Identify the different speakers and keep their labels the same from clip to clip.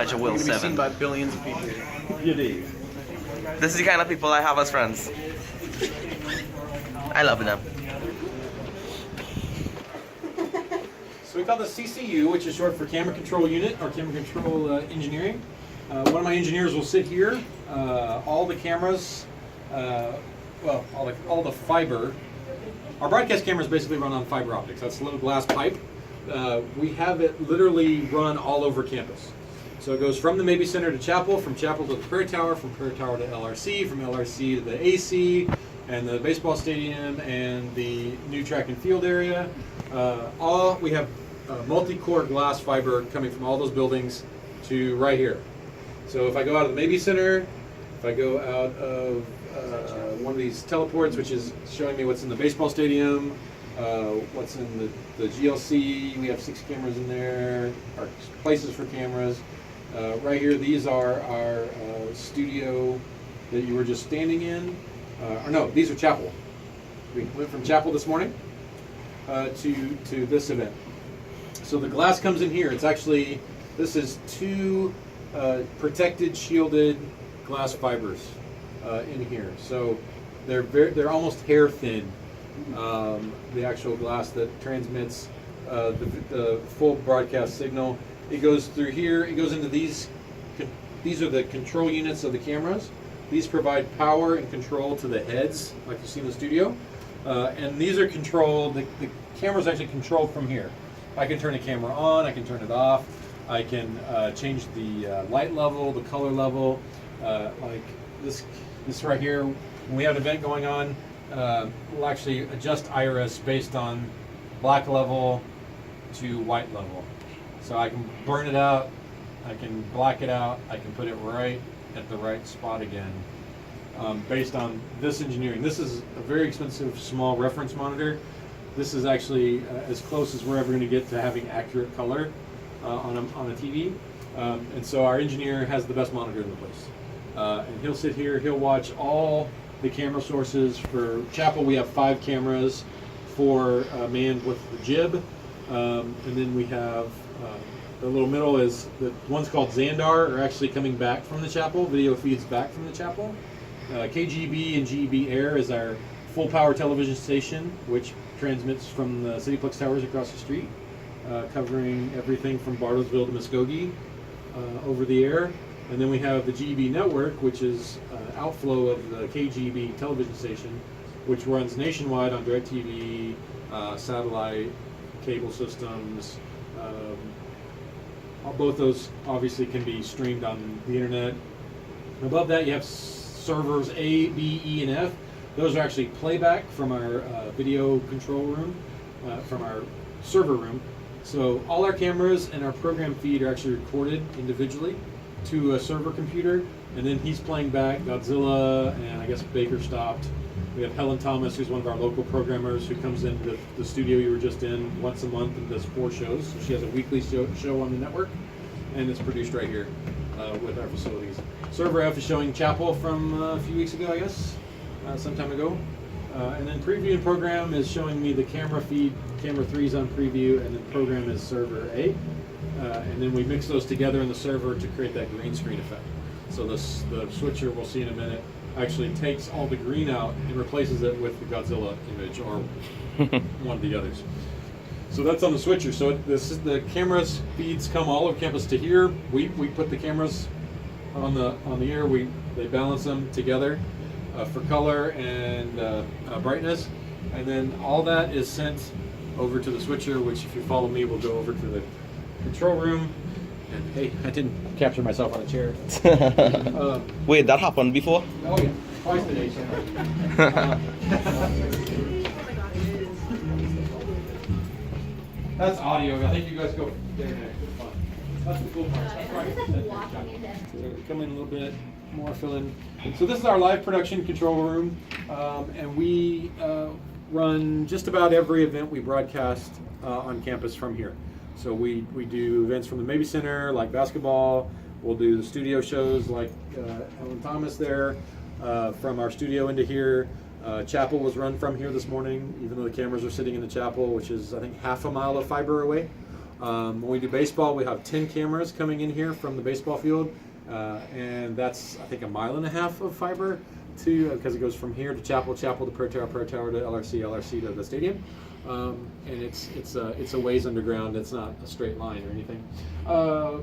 Speaker 1: Elijah Will
Speaker 2: You're gonna be
Speaker 1: 7.
Speaker 2: seen by billions of people.
Speaker 3: You did.
Speaker 1: This is the kind of people I have as friends. I love them.
Speaker 3: So we call this CCU, which is short for Camera Control Unit or Camera Control Engineering. One of my engineers will sit here. All the cameras, well, all the fiber. Our broadcast cameras basically run on fiber optics. That's a little glass pipe. We have it literally run all over campus. So it goes from the Mabee Center to Chapel, from Chapel to the Prairie Tower, from Prairie Tower to LRC, from LRC to the AC, and the baseball stadium, and the new track and field area. We have multi-core glass fiber coming from all those buildings to right here. So if I go out of the Mabee Center, if I go out of one of these teleports, which is showing me what's in the baseball stadium, what's in the GLC, we have 6 cameras in there, or places for cameras. Right here, these are our studio that you were just standing in. Or no, these are Chapel. We went from Chapel this morning to this event. So the glass comes in here. It's actually, this is 2 protected, shielded glass fibers in here. So they're almost hair thin. The actual glass that transmits the full broadcast signal. It goes through here. It goes into these. These are the control units of the cameras. These provide power and control to the heads, like you see in the studio. And these are controlled. The camera's actually controlled from here. I can turn the camera on. I can turn it off. I can change the light level, the color level. Like this right here. When we have an event going on, we'll actually adjust iris based on black level to white level. So I can burn it out, I can black it out, I can put it right at the right spot again, based on this engineering. This is a very expensive small reference monitor. This is actually as close as we're ever going to get to having accurate color on a TV. And so our engineer has the best monitor in the place. And he'll sit here, he'll watch all the camera sources. For Chapel, we have 5 cameras, 4 manned with the jib. And then we have the little middle is the one's called Xandar, are actually coming back from the Chapel. Video feeds back from the Chapel. KGB and GEB Air is our full power television station, which transmits from the Cityplex Towers across the street, covering everything from Bartlesville to Muskogee over the air. And then we have the GEB network, which is outflow of the KGB television station, which runs nationwide on DirecTV, satellite, cable systems. Both those obviously can be streamed on the internet. Above that, you have servers A, B, E, and F. Those are actually playback from our video control room, from our server room. So all our cameras and our program feed are actually recorded individually to a server computer, and then he's playing back Godzilla, and I guess Baker Stopped. We have Helen Thomas, who's one of our local programmers, who comes into the studio you were just in once a month and does 4 shows. So she has a weekly show on the network, and it's produced right here with our facilities. Server F is showing Chapel from a few weeks ago, I guess, some time ago. And then preview and program is showing me the camera feed. Camera 3 is on preview, and then program is server A. And then we mix those together in the server to create that green screen effect. So the switcher, we'll see in a minute, actually takes all the green out and replaces it with the Godzilla image or one of the others. So that's on the switcher. So this is the cameras feeds come all over campus to here. We put the cameras on the air. They balance them together for color and brightness, and then all that is sent over to the switcher, which if you follow me will go over to the control room. And hey, I didn't capture myself on a chair.
Speaker 1: Wait, that happened before?
Speaker 3: Oh yeah, twice today. That's audio. I think you guys go there next. It's fun. That's the cool part. That's right. So come in a little bit more, fill in. So this is our live production control room, and we run just about every event we broadcast on campus from here. So we do events from the Mabee Center, like basketball. We'll do the studio shows like Helen Thomas there, from our studio into here. Chapel was run from here this morning, even though the cameras are sitting in the chapel, which is I think half a mile of fiber away. When we do baseball, we have 10 cameras coming in here from the baseball field, and that's, I think, 1.5 miles of fiber because it goes from here to Chapel, Chapel to Prayer Tower to LRC, LRC to the stadium. And it's a ways underground. It's not a straight line or anything.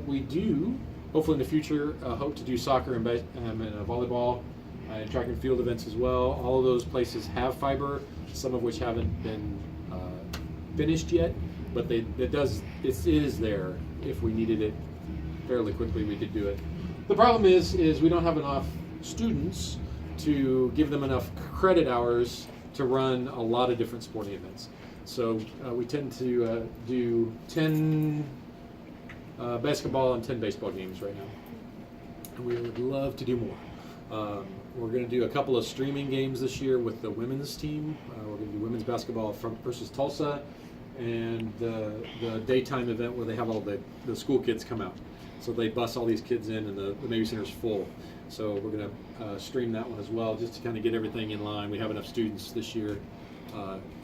Speaker 3: We do, hopefully in the future, hope to do soccer and volleyball and track and field events as well. All of those places have fiber, some of which haven't been finished yet, but it is there. If we needed it fairly quickly, we could do it. The problem is we don't have enough students to give them enough credit hours to run a lot of different sporting events. So we tend to do 10 basketball and 10 baseball games right now. And we would love to do more. We're going to do a couple of streaming games this year with the women's team. We're going to do women's basketball versus Tulsa, and the daytime event where they have all the school kids come out. So they bus all these kids in, and the Navy Center's full. So we're going to stream that one as well, just to kind of get everything in line. We have enough students this year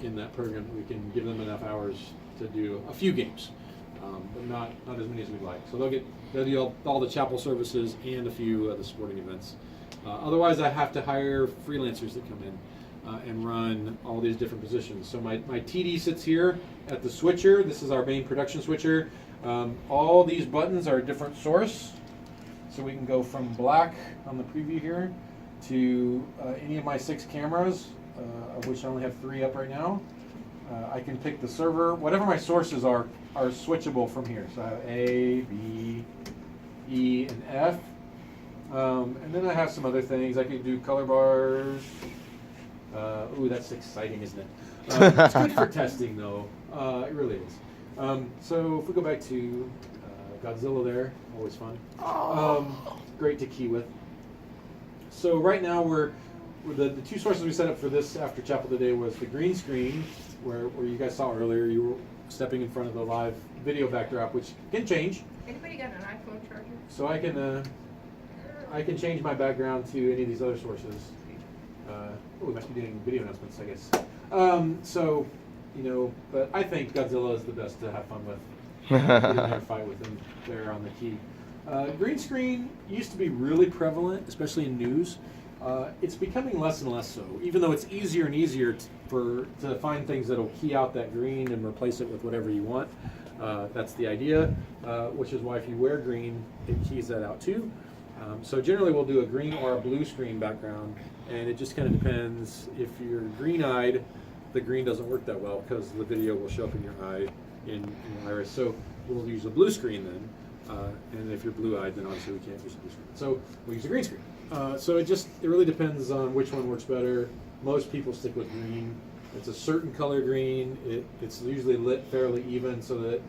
Speaker 3: in that program. We can give them enough hours to do a few games, but not as many as we'd like. So they'll do all the chapel services and a few of the sporting events. Otherwise, I have to hire freelancers that come in and run all these different positions. So my TD sits here at the switcher. This is our main production switcher. All these buttons are a different source. So we can go from black on the preview here to any of my 6 cameras, of which I only have 3 up right now. I can pick the server. Whatever my sources are switchable from here. So I have A, B, E, and F. And then I have some other things. I can do color bars. Ooh, that's exciting, isn't it? It's good for testing, though. It really is. So if we go back to Godzilla there, always fun. Great to key with. So right now we're the 2 sources we set up for this after chapel today was the green screen, where you guys saw earlier, you were stepping in front of the live video backdrop, which can change.
Speaker 2: Anybody got an iPhone charger?
Speaker 3: So I can change my background to any of these other sources. We must be doing video announcements, I guess. So, but I think Godzilla is the best to have fun with. Get in there and fight with them there on the key. Green screen used to be really prevalent, especially in news. It's becoming less and less so, even though it's easier and easier to find things that'll key out that green and replace it with whatever you want. That's the idea, which is why if you wear green, it keys that out too. So generally we'll do a green or a blue screen background, and it just kind of depends. If you're green-eyed, the green doesn't work that well because the video will show up in your eye, in your iris. So we'll use a blue screen then, and if you're blue-eyed, then obviously we can't use a blue screen. So we'll use a green screen. So it really depends on which one works better. Most people stick with green. It's a certain color green. It's usually lit fairly even so that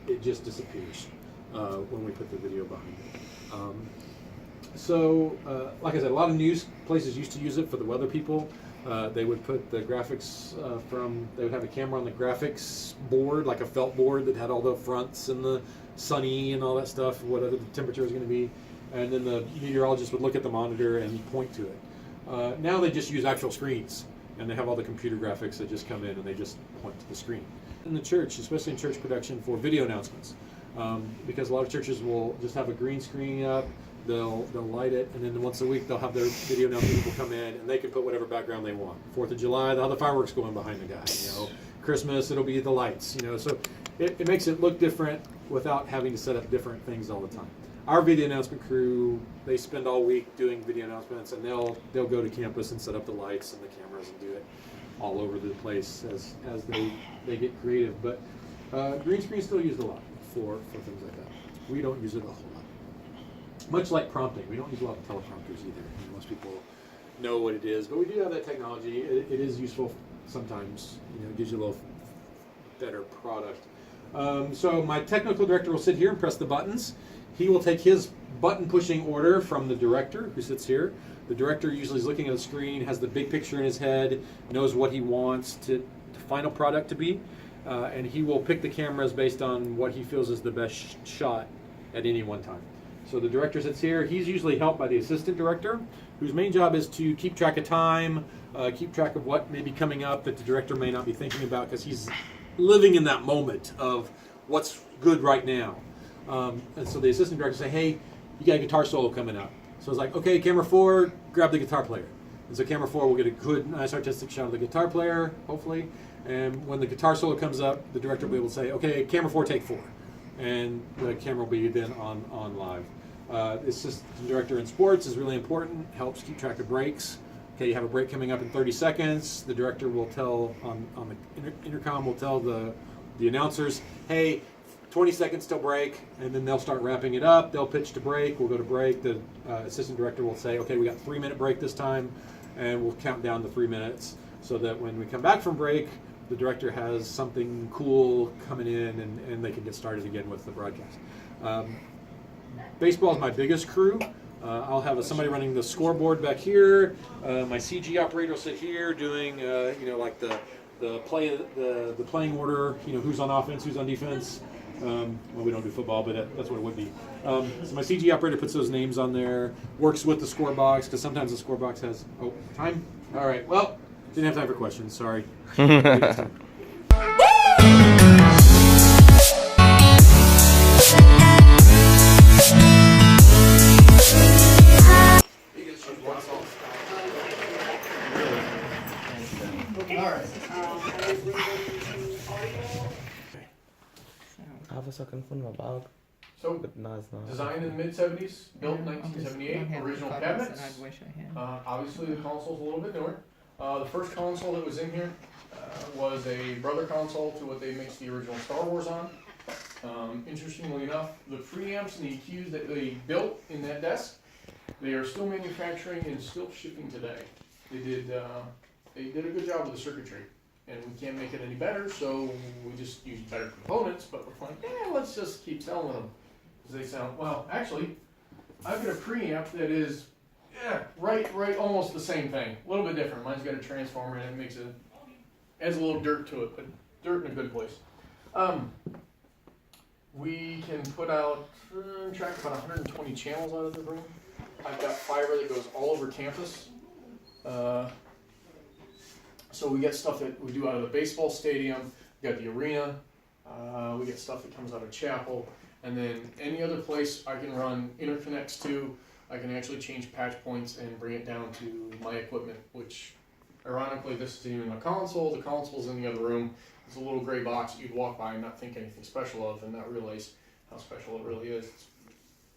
Speaker 3: it just disappears when we put the video behind it. Like I said, a lot of news places used to use it for the weather people. They would put the graphics they would have a camera on the graphics board, like a felt board that had all the fronts and the sunny and all that stuff, whatever the temperature is going to be. And then the meteorologist would look at the monitor and point to it. Now they just use actual screens, and they have all the computer graphics that just come in and they just point to the screen. In the church, especially in church production for video announcements, because a lot of churches will just have a green screen up, they'll light it, and then once a week they'll have their video announcement people come in and they can put whatever background they want. 4th of July, they'll have the fireworks going behind the guy. Christmas, it'll be the lights. So it makes it look different without having to set up different things all the time. Our video announcement crew, they spend all week doing video announcements, and they'll go to campus and set up the lights and the cameras and do it all over the place as they get creative. But green screen is still used a lot for things like that. We don't use it a whole lot. Much like prompting, we don't use a lot of teleprompters either. Most people know what it is, but we do have that technology. It is useful sometimes. It gives you a little better product. So my technical director will sit here and press the buttons. He will take his button pushing order from the director who sits here. The director usually is looking at the screen, has the big picture in his head, knows what he wants the final product to be, and he will pick the cameras based on what he feels is the best shot at any one time. So the director sits here. He's usually helped by the assistant director, whose main job is to keep track of time, keep track of what may be coming up that the director may not be thinking about, because he's living in that moment of what's good right now. And so the assistant director say, hey, you got a guitar solo coming up. So it's like, okay, camera 4, grab the guitar player. And so camera 4 will get a good, nice artistic shot of the guitar player, hopefully. And when the guitar solo comes up, the director will be able to say, okay, camera 4, take 4. And the camera will be then on live. Assistant director in sports is really important, helps keep track of breaks. Okay, you have a break coming up in 30 seconds. The director will tell, on the intercom, will tell the announcers, hey, 20 seconds till break, and then they'll start wrapping it up. They'll pitch to break. We'll go to break. The assistant director will say, okay, we got 3-minute break this time, and we'll count down the 3 minutes so that when we come back from break, the director has something cool coming in, and they can get started again with the broadcast. Baseball is my biggest crew. I'll have somebody running the scoreboard back here. My CG operator will sit here doing, like the playing order. Who's on offense, who's on defense. Well, we don't do football, but that's what it would be. So my CG operator puts those names on there, works with the score box, because sometimes the score box has, time? All right, well, didn't have time for questions, sorry.
Speaker 1: Have a second phone about.
Speaker 2: So, designed in the mid-70s, built in 1978, original cabinets. Obviously the console's a little bit newer. The first console that was in here was a brother console to what they mixed the original Star Wars on. Interestingly enough, the preamps and the EQs that they built in that desk, they are still manufacturing and still shipping today. They did a good job with the circuitry. And we can't make it any better, so we just use better components, but we're like, let's just keep selling them. Because they sound, well, actually, I've got a preamp that is, right, almost the same thing. A little bit different. Mine's got a transformer and it adds a little dirt to it, but dirt in a good place. We can put out, track about 120 channels out of the room. I've got fiber that goes all over campus. So we get stuff that we do out of the baseball stadium, we got the arena, we get stuff that comes out of chapel, and then any other place I can run interconnects to, I can actually change patch points and bring it down to my equipment, which ironically this isn't even a console, the console's in the other room. It's a little gray box you'd walk by and not think anything special of and not realize how special it really is. It's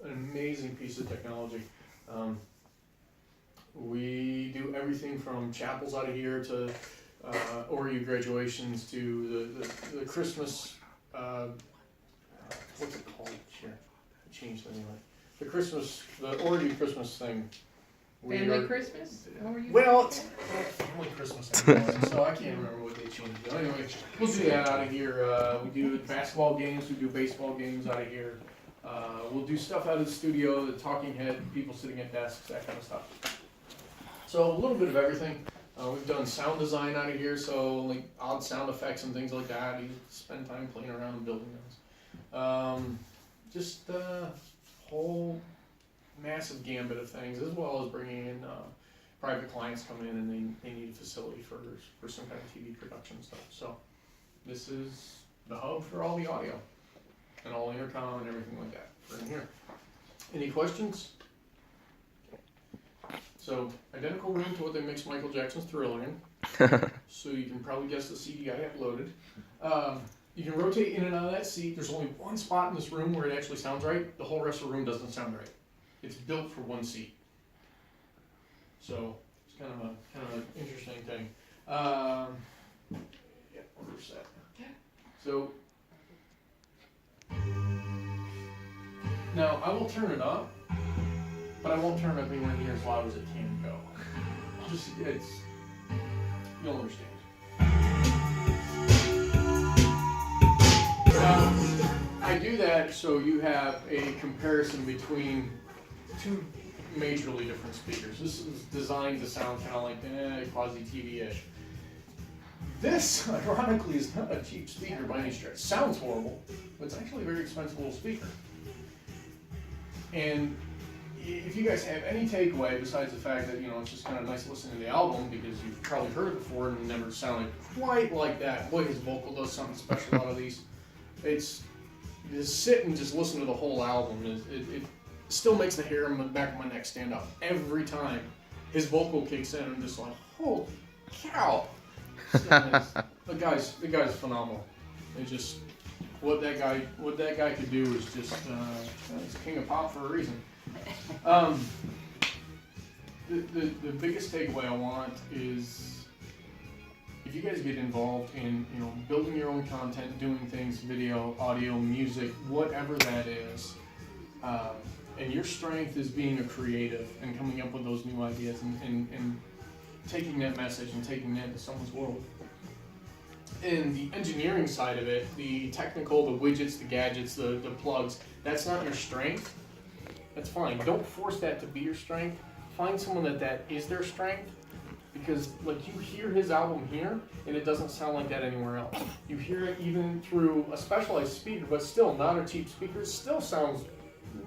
Speaker 2: an amazing piece of technology. We do everything from chapels out of here to ORU graduations to the Christmas, what's it called here? I changed it anyway. The ORU Christmas thing.
Speaker 4: Family Christmas?
Speaker 2: Well, it's family Christmas anymore, so I can't remember what they changed it. Anyway, we'll do that out of here. We do basketball games, we do baseball games out of here. We'll do stuff out of the studio, the talking head, people sitting at desks, that kind of stuff. So a little bit of everything. We've done sound design out of here, so like odd sound effects and things like that. You spend time playing around and building those. Just a whole massive gambit of things, as well as bringing in private clients come in and they need a facility for some kind of TV production stuff. So this is the hub for all the audio and all intercom and everything like that for in here. Any questions? So, identical room to what they mixed Michael Jackson's Thriller in. So you can probably guess the CD I uploaded. You can rotate in and out of that seat. There's only one spot in this room where it actually sounds right. The whole rest of the room doesn't sound right. It's built for one seat. So, it's kind of an interesting thing. Yeah, order set. So, now I will turn it up. But I won't turn it up anywhere near as loud as it can go. You'll understand. I do that so you have a comparison between two majorly different speakers. This is designed to sound kind of like quasi-TV-ish. This, ironically, is not a cheap speaker by any stretch. Sounds horrible, but it's actually a very expensive little speaker. And if you guys have any takeaway besides the fact that it's just kind of nice listening to the album because you've probably heard it before and never sounded quite like that. Boy, his vocal does something special out of these. It's just sit and just listen to the whole album. It still makes the hair on the back of my neck stand up every time his vocal kicks in. I'm just like, holy cow! The guy's phenomenal. It's just what that guy could do is just he's king of pop for a reason. The biggest takeaway I want is, if you guys get involved in building your own content, doing things, video, audio, music, whatever that is, and your strength is being a creative and coming up with those new ideas and taking that message and taking that into someone's world. And the engineering side of it, the technical, the widgets, the gadgets, the plugs, that's not your strength. That's fine. Don't force that to be your strength. Find someone that is their strength. Because like you hear his album here, and it doesn't sound like that anywhere else. You hear it even through a specialized speaker, but still not a cheap speaker. It still sounds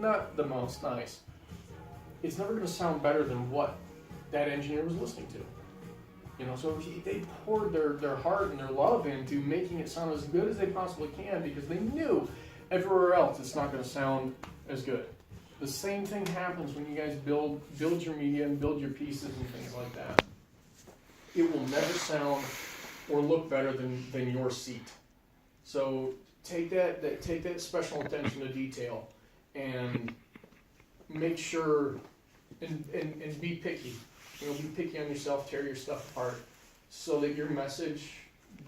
Speaker 2: not the most nice. It's never going to sound better than what that engineer was listening to. So they poured their heart and their love into making it sound as good as they possibly can, because they knew everywhere else it's not going to sound as good. The same thing happens when you guys build your media and build your pieces and things like that. It will never sound or look better than your seat. So take that special attention to detail and make sure and be picky. Be picky on yourself, tear your stuff apart, so that your message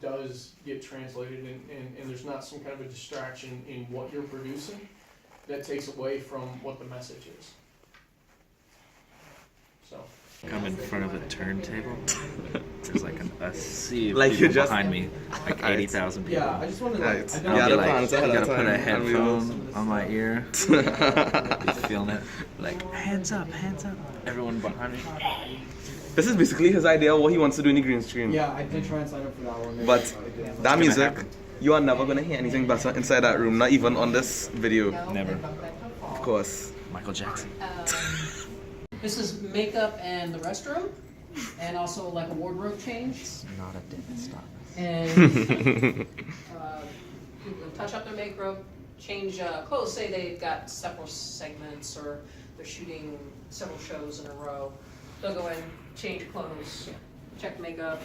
Speaker 2: does get translated and there's not some kind of a distraction in what you're producing that takes away from what the message is. So.
Speaker 5: I'm in front of a turntable. There's like a sea of
Speaker 1: Like
Speaker 5: people
Speaker 1: you just-
Speaker 5: behind me, like 80,000 people.
Speaker 6: Yeah, I just wanted to
Speaker 1: Right.
Speaker 6: I
Speaker 5: I'll
Speaker 1: Yeah,
Speaker 5: be
Speaker 1: the
Speaker 5: like,
Speaker 1: plans ahead
Speaker 5: I
Speaker 1: of
Speaker 5: gotta put a
Speaker 1: time, and we will-
Speaker 5: headphone on my ear. Feeling it. Like, hands up, hands up. Everyone behind me.
Speaker 1: This is basically his idea of what he wants to do in the green screen.
Speaker 6: Yeah, I did try and sign up for that one.
Speaker 1: But
Speaker 6: I didn't.
Speaker 1: that music, you are never gonna hear anything better inside that room, not even on this video.
Speaker 5: Never.
Speaker 1: Of course.
Speaker 5: Michael Jackson.
Speaker 7: This is makeup and the restroom, and also like a wardrobe change.
Speaker 5: Not a dentist office.
Speaker 7: And people touch up their makeup, change clothes. Say they've got several segments or they're shooting several shows in a row. They'll go in, change clothes, check makeup,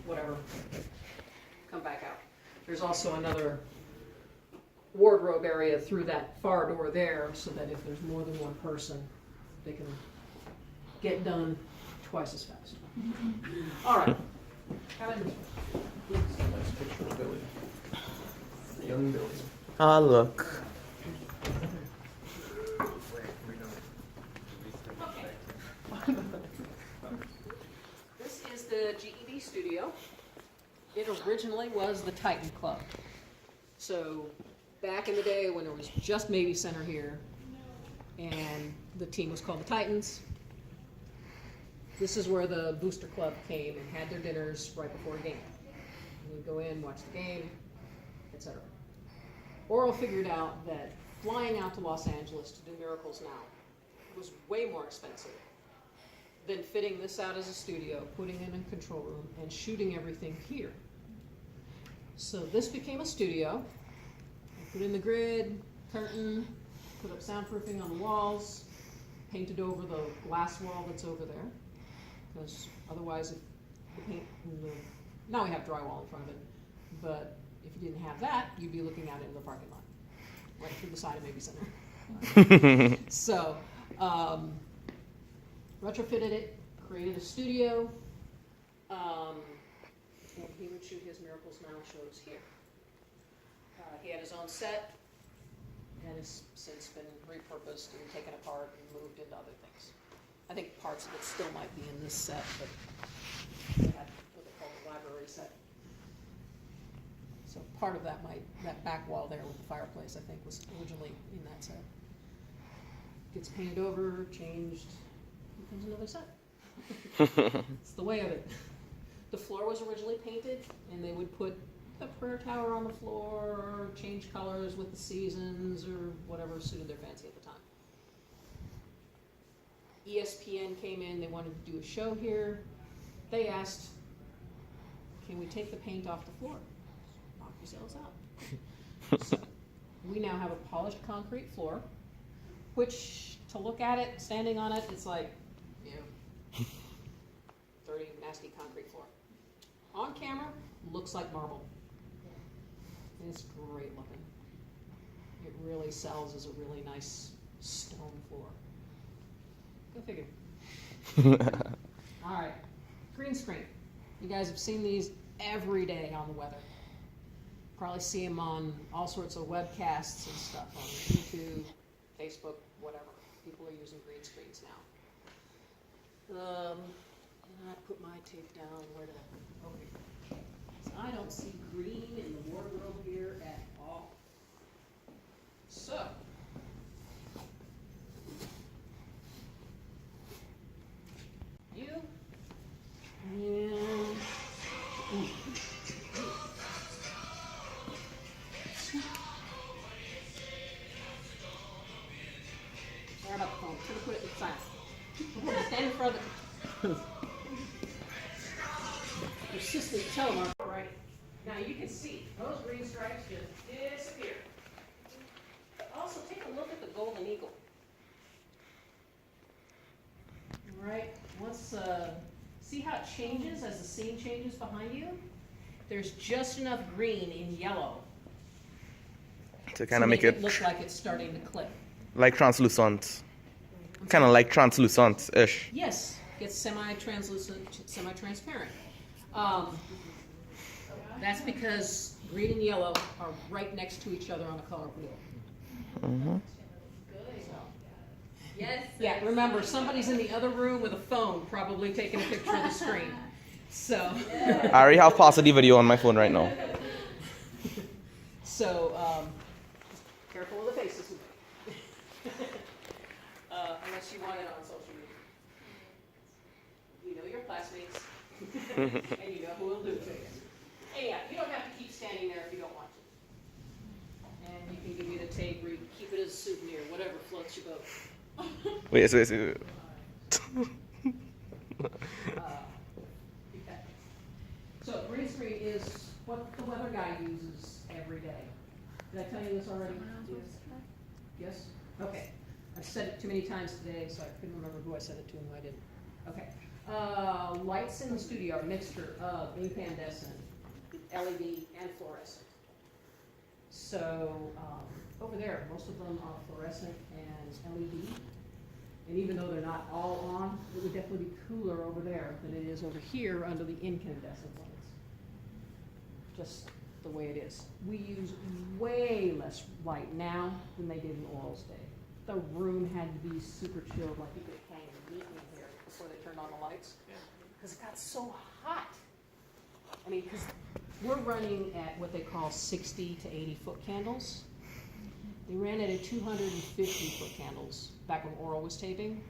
Speaker 7: whatever. Come back out. There's also another wardrobe area through that far door there, so that if there's more than one person, they can get done twice as fast. All right. Come in.
Speaker 2: Nice picture of Billy. Young Billy.
Speaker 1: Ah, look.
Speaker 7: This is the GED studio. It originally was the Titan Club. So back in the day when there was just Maybe Center here, and the team was called the Titans, this is where the Booster Club came and had their dinners right before a game. And we'd go in, watch the game, etc. Oral figured out that flying out to Los Angeles to do Miracles Now was way more expensive than fitting this out as a studio, putting in a control room, and shooting everything here. So this became a studio. We put in the grid, curtain, put up soundproofing on the walls, painted over the glass wall that's over there, because otherwise if the paint, now we have drywall in front of it, but if you didn't have that, you'd be looking out into the parking lot, right through the side of Maybe Center. So, retrofitted it, created a studio, and he would shoot his Miracles Now shows here. He had his own set, and has since been repurposed and taken apart and moved into other things. I think parts of it still might be in this set, but they had what they call the library set. So part of that that back wall there with the fireplace, I think, was originally in that set. Gets painted over, changed, becomes another set. It's the way of it. The floor was originally painted, and they would put a prayer tower on the floor, or change colors with the seasons, or whatever suited their fancy at the time. ESPN came in, they wanted to do a show here. They asked, can we take the paint off the floor? Knock yourselves out. So we now have a polished concrete floor, which to look at it, standing on it, it's like, you know, dirty, nasty concrete floor. On camera, looks like marble. It's great looking. It really sells as a really nice stone floor. Go figure. All right, green screen. You guys have seen these every day on the weather. Probably see them on all sorts of webcasts and stuff on YouTube, Facebook, whatever. People are using green screens now. And I put my tape down. Where did I put it? Over here. So I don't see green in the wardrobe here at all. So, you and sorry about the phone. Should have put it in silent. Stand in front of it. Persistent telemark, right? Now you can see those green stripes just disappear. But also take a look at the golden eagle. All right, once see how it changes as the scene changes behind you? There's just enough green in yellow
Speaker 1: To kind of make it
Speaker 7: look like it's starting to clip.
Speaker 1: like translucent. Kind of like translucent-ish.
Speaker 7: Yes, gets semi-translucent, semi-transparent. That's because green and yellow are right next to each other on the color wheel.
Speaker 1: Mm-hmm.
Speaker 7: Yes. Yeah, remember, somebody's in the other room with a phone probably taking a picture of the screen. So.
Speaker 1: I already have passed the video on my phone right now.
Speaker 7: So, just careful of the faces. Unless you want it on social media. You know your classmates, and you know who will do it to you. And yeah, you don't have to keep standing there if you don't want to. And you can give me the tape or you can keep it as a souvenir, whatever floats your boat.
Speaker 1: Wait.
Speaker 7: Okay. So green screen is what the weather guy uses every day. Did I tell you this already? Yes? Okay. I've said it too many times today, so I couldn't remember who I said it to and who I didn't. Okay. Lights in the studio are a mixture of incandescent, LED, and fluorescent. So over there, most of them are fluorescent and LED. And even though they're not all on, it would definitely be cooler over there than it is over here under the incandescent lights. Just the way it is. We use way less light now than they did in Oral's day. The room had to be super chilled, like you could hang a meat in here before they turned on the lights. Because it got so hot. I mean, because we're running at what they call 60 to 80 foot candles. They ran it at 250 foot candles back when Oral was taping.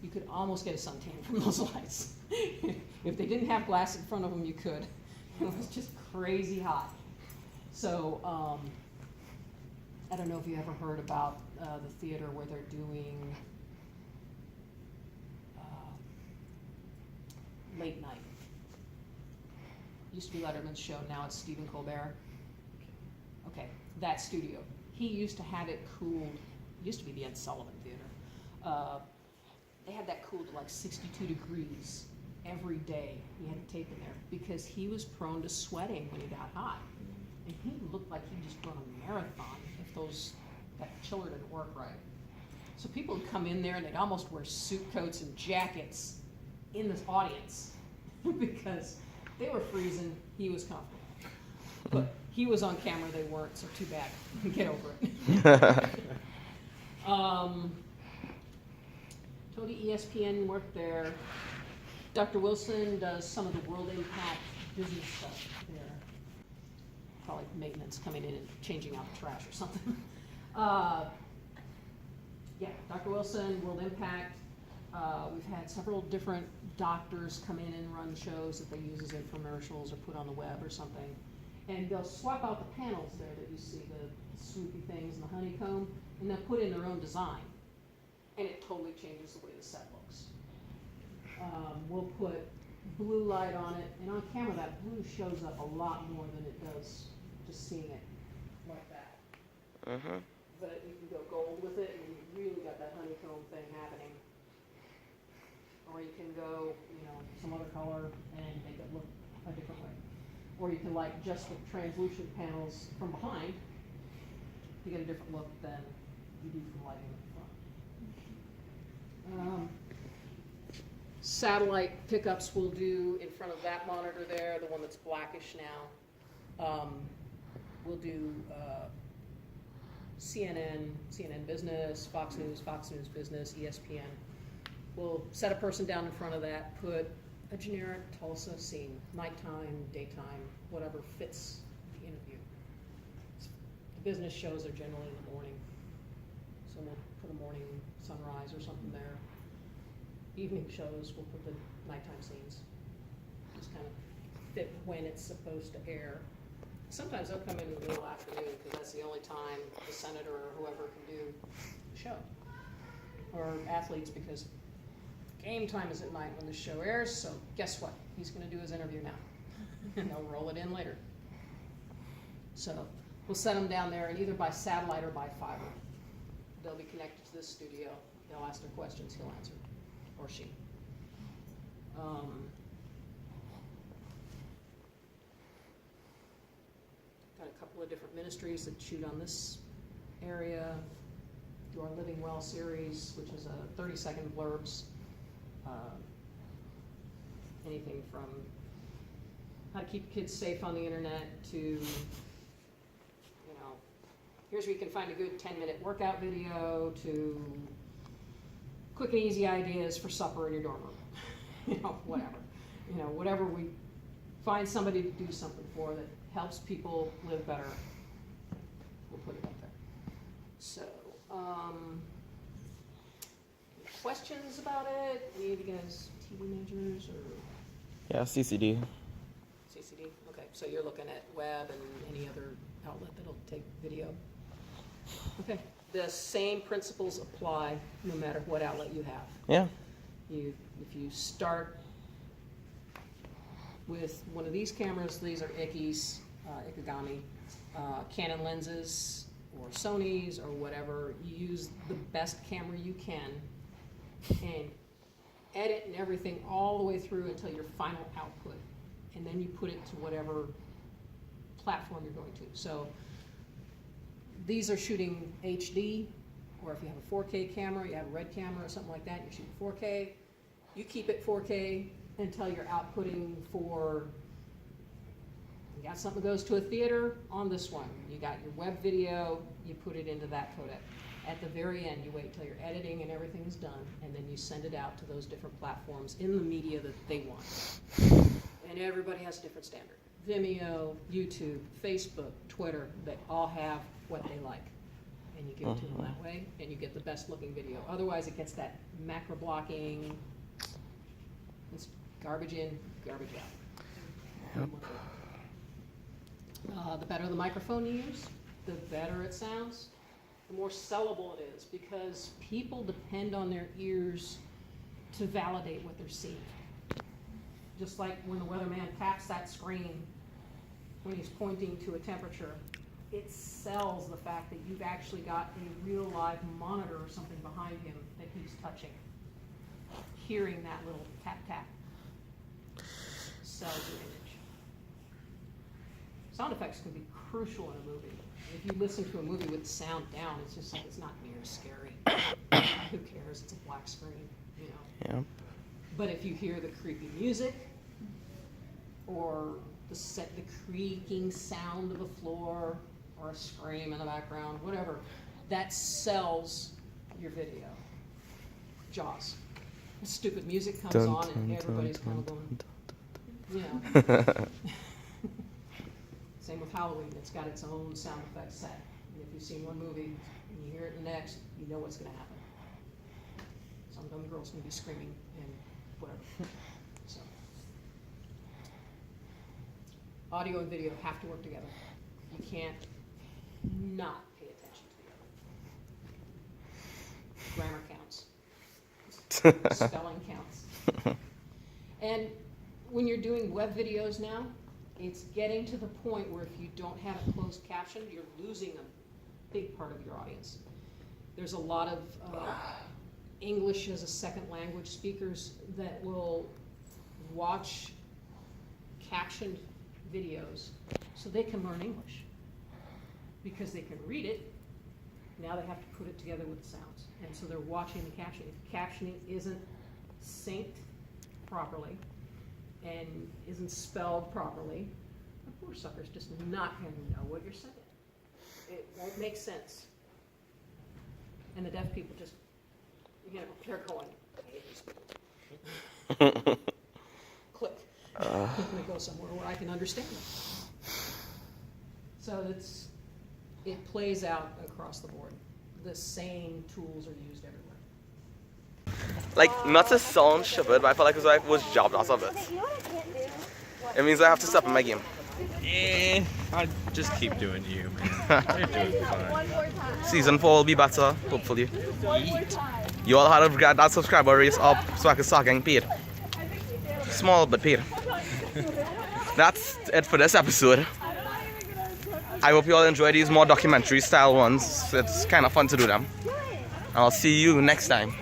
Speaker 7: You could almost get a suntan from those lights. If they didn't have glass in front of them, you could. It was just crazy hot. So, I don't know if you ever heard about the theater where they're doing late night. Used to be Letterman's show, now it's Stephen Colbert. Okay, that studio. He used to have it cooled, it used to be the Ed Sullivan Theater. They had that cooled to like 62 degrees every day. He had to tape in there because he was prone to sweating when he got hot. And he looked like he'd just run a marathon if that chiller didn't work right. So people would come in there and they'd almost wear suit coats and jackets in this audience because they were freezing, he was comfortable. But he was on camera, they weren't, so too bad. Get over it. Tony ESPN worked there. Dr. Wilson does some of the World Impact business stuff there. Probably maintenance coming in and changing out the trash or something. Yeah, Dr. Wilson, World Impact. We've had several different doctors come in and run shows that they use as infomercials or put on the web or something. And they'll swap out the panels there that you see, the swoopy things and the honeycomb, and they'll put in their own design. And it totally changes the way the set looks. We'll put blue light on it, and on camera that blue shows up a lot more than it does just seeing it like that. But you can go gold with it, and you really got that honeycomb thing happening. Or you can go, you know, some other color and make it look a different way. Or you can like just the translucent panels from behind to get a different look than you do from lighting in the front. Satellite pickups will do in front of that monitor there, the one that's blackish now. We'll do CNN Business, Fox News Business, ESPN. We'll set a person down in front of that, put a generic Tulsa scene, nighttime, daytime, whatever fits the interview. The business shows are generally in the morning, so we'll put a morning sunrise or something there. Evening shows, we'll put the nighttime scenes. Just kind of fit when it's supposed to air. Sometimes they'll come in the middle afternoon because that's the only time the senator or whoever can do the show. Or athletes because game time is at night when the show airs, so guess what? He's going to do his interview now. And they'll roll it in later. So we'll set them down there, and either by satellite or by fiber. They'll be connected to this studio. They'll ask their questions, he'll answer, or she. Got a couple of different ministries that shoot on this area. Do our Living Well series, which is a 30-second blurbs. Anything from how to keep kids safe on the internet to, you know, here's where you can find a good 10-minute workout video to quick and easy ideas for supper in your dorm room. You know, whatever. You know, whatever we find somebody to do something for that helps people live better, we'll put it up there. So, questions about it? Any of you guys TV majors or?
Speaker 8: Yeah, CCD.
Speaker 7: CCD? Okay, so you're looking at web and any other outlet that'll take video? Okay, the same principles apply no matter what outlet you have.
Speaker 8: Yeah.
Speaker 7: If you start with one of these cameras, these are Ikis, Ikegami, Canon lenses, or Sony's, or whatever, you use the best camera you can and edit and everything all the way through until your final output. And then you put it to whatever platform you're going to. So these are shooting HD, or if you have a 4K camera, you have a red camera or something like that, you're shooting 4K. You keep it 4K until you're outputting for, you got something that goes to a theater on this one. You got your web video, you put it into that codec. At the very end, you wait till your editing and everything is done, and then you send it out to those different platforms in the media that they want. And everybody has a different standard. Vimeo, YouTube, Facebook, Twitter, they all have what they like. And you give it to them that way, and you get the best looking video. Otherwise, it gets that macro blocking, it's garbage in, garbage out. Yep. The better the microphone you use, the better it sounds, the more sellable it is, because people depend on their ears to validate what they're seeing. Just like when the weatherman taps that screen when he's pointing to a temperature, it sells the fact that you've actually got a real live monitor or something behind him that he's touching. Hearing that little tap tap sells your image. Sound effects can be crucial in a movie. If you listen to a movie with sound down, it's just like, it's not near as scary. Who cares? It's a black screen, you know.
Speaker 8: Yeah.
Speaker 7: But if you hear the creepy music, or the creaking sound of a floor, or a scream in the background, whatever, that sells your video. Jaws. Stupid music comes on and everybody's kind of going, you know. Same with Halloween, it's got its own sound effects set. And if you've seen one movie and you hear it in the next, you know what's going to happen. Some dumb girl's going to be screaming and whatever. So, audio and video have to work together. You can't not pay attention to the other. Grammar counts. Spelling counts. And when you're doing web videos now, it's getting to the point where if you don't have it closed captioned, you're losing them big part of your audience. There's a lot of English as a second language speakers that will watch captioned videos so they can learn English. Because they can read it, now they have to put it together with the sounds. And so they're watching the captioning. If captioning isn't synced properly and isn't spelled properly, the poor sucker's just not going to know what you're saying. It won't make sense. And the deaf people just, you know, they're going, click. And they go somewhere where I can understand them. So it plays out across the board. The same tools are used everywhere.
Speaker 1: Like, not to sound stupid, but I felt like it was job loss of it.
Speaker 9: You know what I can't do?
Speaker 1: It means I have to step in my game.
Speaker 5: I just keep doing you, man. You're doing fine.
Speaker 9: One more time.
Speaker 1: Season 4 will be better, hopefully.
Speaker 9: One more time.
Speaker 1: You all had to get that subscriber raise up so I can start getting paid. Small but paid. That's it for this episode. I hope you all enjoy these more documentary style ones. It's kind of fun to do them. I'll see you next time.